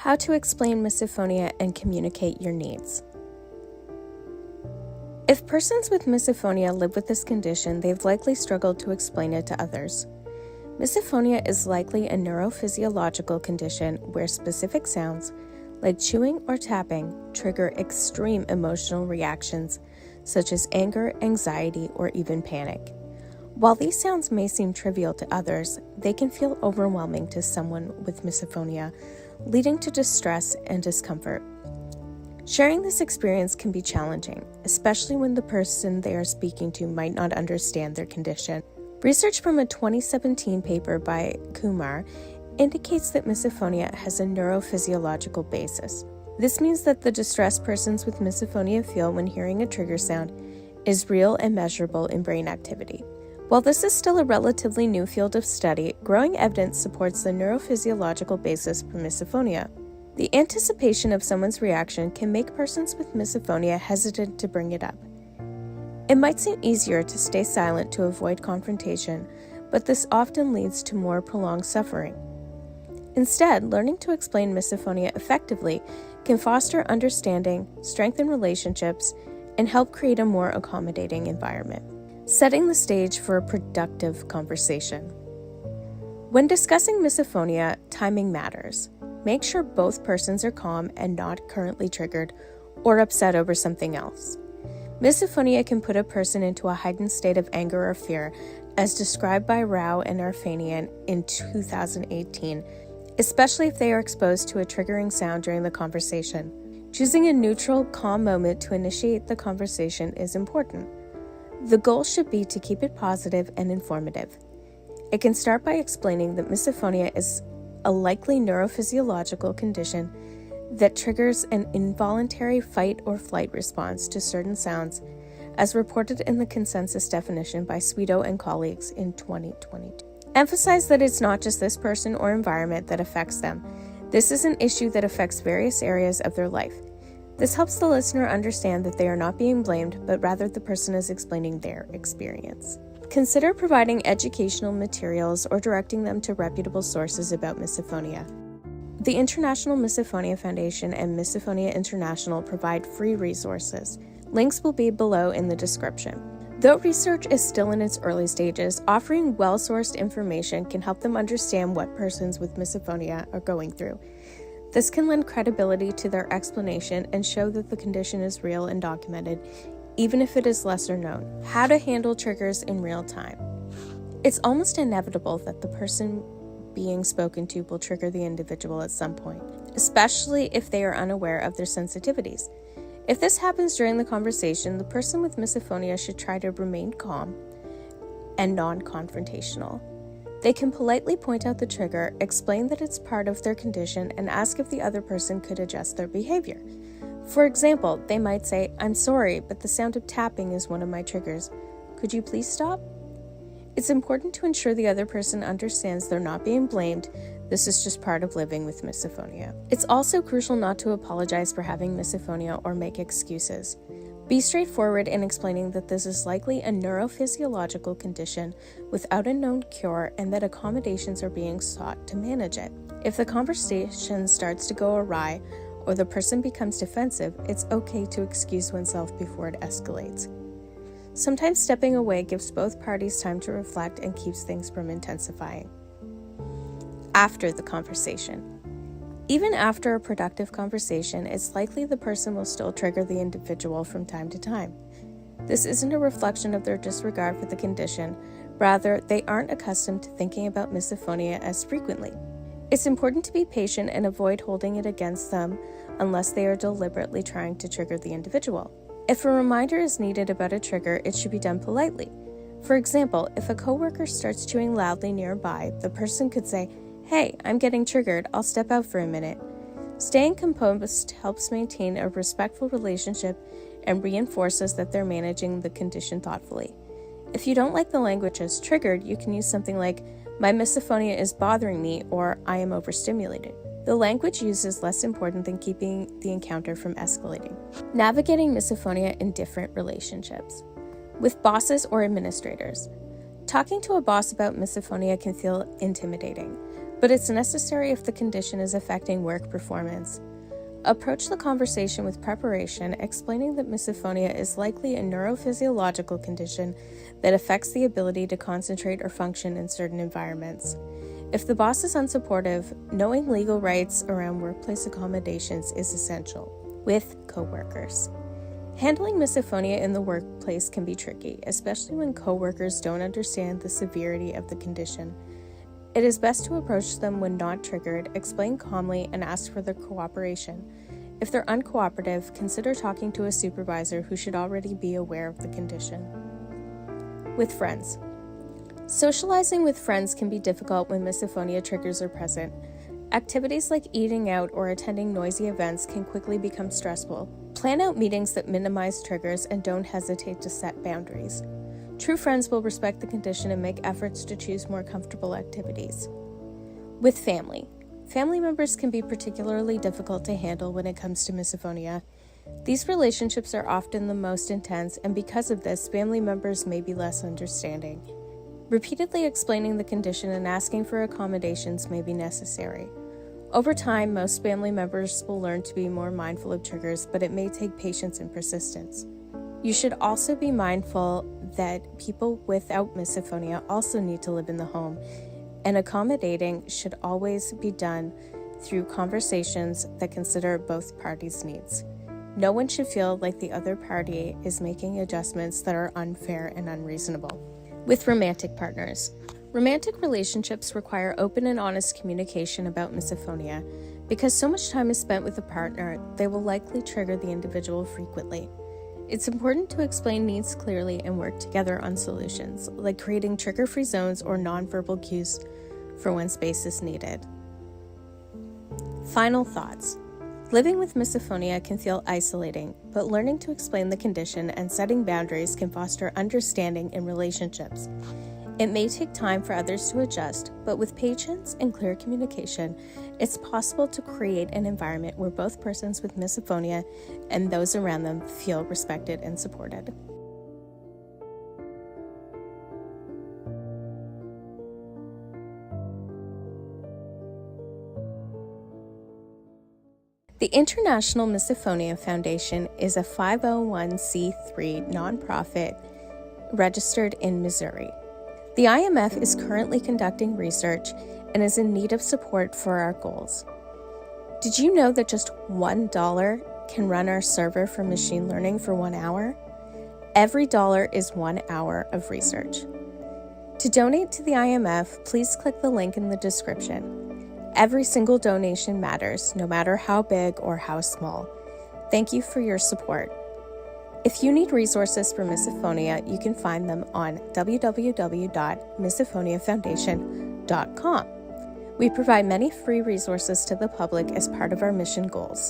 How to explain misophonia and communicate your needs. If persons with misophonia live with this condition, they've likely struggled to explain it to others. Misophonia is likely a neurophysiological condition where specific sounds, like chewing or tapping, trigger extreme emotional reactions, such as anger, anxiety, or even panic. While these sounds may seem trivial to others, they can feel overwhelming to someone with misophonia, leading to distress and discomfort. Sharing this experience can be challenging, especially when the person they are speaking to might not understand their condition. Research from a 2017 paper by Kumar indicates that misophonia has a neurophysiological basis. This means that the distress persons with misophonia feel when hearing a trigger sound is real and measurable in brain activity. While this is still a relatively new field of study, growing evidence supports the neurophysiological basis for misophonia. The anticipation of someone's reaction can make persons with misophonia hesitant to bring it up. It might seem easier to stay silent to avoid confrontation, but this often leads to more prolonged suffering. Instead, learning to explain misophonia effectively can foster understanding, strengthen relationships, and help create a more accommodating environment. Setting the stage for a productive conversation. When discussing misophonia, timing matters. Make sure both persons are calm and not currently triggered or upset over something else. Misophonia can put a person into a heightened state of anger or fear, as described by Rao and Arfanian in 2018, especially if they are exposed to a triggering sound during the conversation. Choosing a neutral, calm moment to initiate the conversation is important. The goal should be to keep it positive and informative. It can start by explaining that misophonia is a likely neurophysiological condition that triggers an involuntary fight or flight response to certain sounds, as reported in the consensus definition by Sweeto and colleagues in 2022. Emphasize that it's not just this person or environment that affects them. This is an issue that affects various areas of their life. This helps the listener understand that they are not being blamed, but rather the person is explaining their experience. Consider providing educational materials or directing them to reputable sources about misophonia. The International Misophonia Foundation and Misophonia International provide free resources. Links will be below in the description. Though research is still in its early stages, offering well-sourced information can help them understand what persons with misophonia are going through. This can lend credibility to their explanation and show that the condition is real and documented, even if it is lesser known. How to handle triggers in real time. It's almost inevitable that the person being spoken to will trigger the individual at some point, especially if they are unaware of their sensitivities. If this happens during the conversation, the person with misophonia should try to remain calm and non-confrontational. They can politely point out the trigger, explain that it's part of their condition, and ask if the other person could adjust their behavior. For example, they might say, "I'm sorry, but the sound of tapping is one of my triggers. Could you please stop?" It's important to ensure the other person understands they're not being blamed. This is just part of living with misophonia. It's also crucial not to apologize for having misophonia or make excuses. Be straightforward in explaining that this is likely a neurophysiological condition without a known cure and that accommodations are being sought to manage it. If the conversation starts to go awry or the person becomes defensive, it's okay to excuse oneself before it escalates. Sometimes stepping away gives both parties time to reflect and keeps things from intensifying. After the conversation. Even after a productive conversation, it's likely the person will still trigger the individual from time to time. This isn't a reflection of their disregard for the condition, rather, they aren't accustomed to thinking about misophonia as frequently. It's important to be patient and avoid holding it against them unless they are deliberately trying to trigger the individual. If a reminder is needed about a trigger, it should be done politely. For example, if a coworker starts chewing loudly nearby, the person could say, "Hey, I'm getting triggered, I'll step out for a minute." Staying composed helps maintain a respectful relationship and reinforces that they're managing the condition thoughtfully. If you don't like the language as triggered, you can use something like, "My misophonia is bothering me," or "I am overstimulated." The language used is less important than keeping the encounter from escalating. Navigating misophonia in different relationships. With bosses or administrators. Talking to a boss about misophonia can feel intimidating. but it's necessary if the condition is affecting work performance. Approach the conversation with preparation, explaining that misophonia is likely a neurophysiological condition that affects the ability to concentrate or function in certain environments. If the boss is unsupportive, knowing legal rights around workplace accommodations is essential. With coworkers. Handling misophonia in the workplace can be tricky, especially when coworkers don't understand the severity of the condition. It is best to approach them when not triggered, explain calmly, and ask for their cooperation. If they're uncooperative, consider talking to a supervisor who should already be aware of the condition. With friends. Socializing with friends can be difficult when misophonia triggers are present. Activities like eating out or attending noisy events can quickly become stressful. Plan out meetings that minimize triggers and don't hesitate to set boundaries. True friends will respect the condition and make efforts to choose more comfortable activities. With family. Family members can be particularly difficult to handle when it comes to misophonia. These relationships are often the most intense, and because of this, family members may be less understanding. Repeatedly explaining the condition and asking for accommodations may be necessary. Over time, most family members will learn to be more mindful of triggers, but it may take patience and persistence. You should also be mindful that people without misophonia also need to live in the home, and accommodating should always be done through conversations that consider both parties' needs. No one should feel like the other party is making adjustments that are unfair and unreasonable. With romantic partners. Romantic relationships require open and honest communication about misophonia. Because so much time is spent with a partner, they will likely trigger the individual frequently. It's important to explain needs clearly and work together on solutions, like creating trigger-free zones or nonverbal cues for when space is needed. Final thoughts. Living with misophonia can feel isolating, but learning to explain the condition and setting boundaries can foster understanding in relationships. It may take time for others to adjust, but with patience and clear communication, it's possible to create an environment where both persons with misophonia and those around them feel respected and supported. The International Misophonia Foundation is a 501c3 nonprofit registered in Missouri. The IMF is currently conducting research and is in need of support for our goals. Did you know that just $1 can run our server for machine learning for 1 hour? Every dollar is 1 hour of research. To donate to the IMF, please click the link in the description. Every single donation matters, no matter how big or how small. Thank you for your support. If you need resources for misophonia, you can find them on www.misophoniafoundation.com. We provide many free resources to the public as part of our mission goals.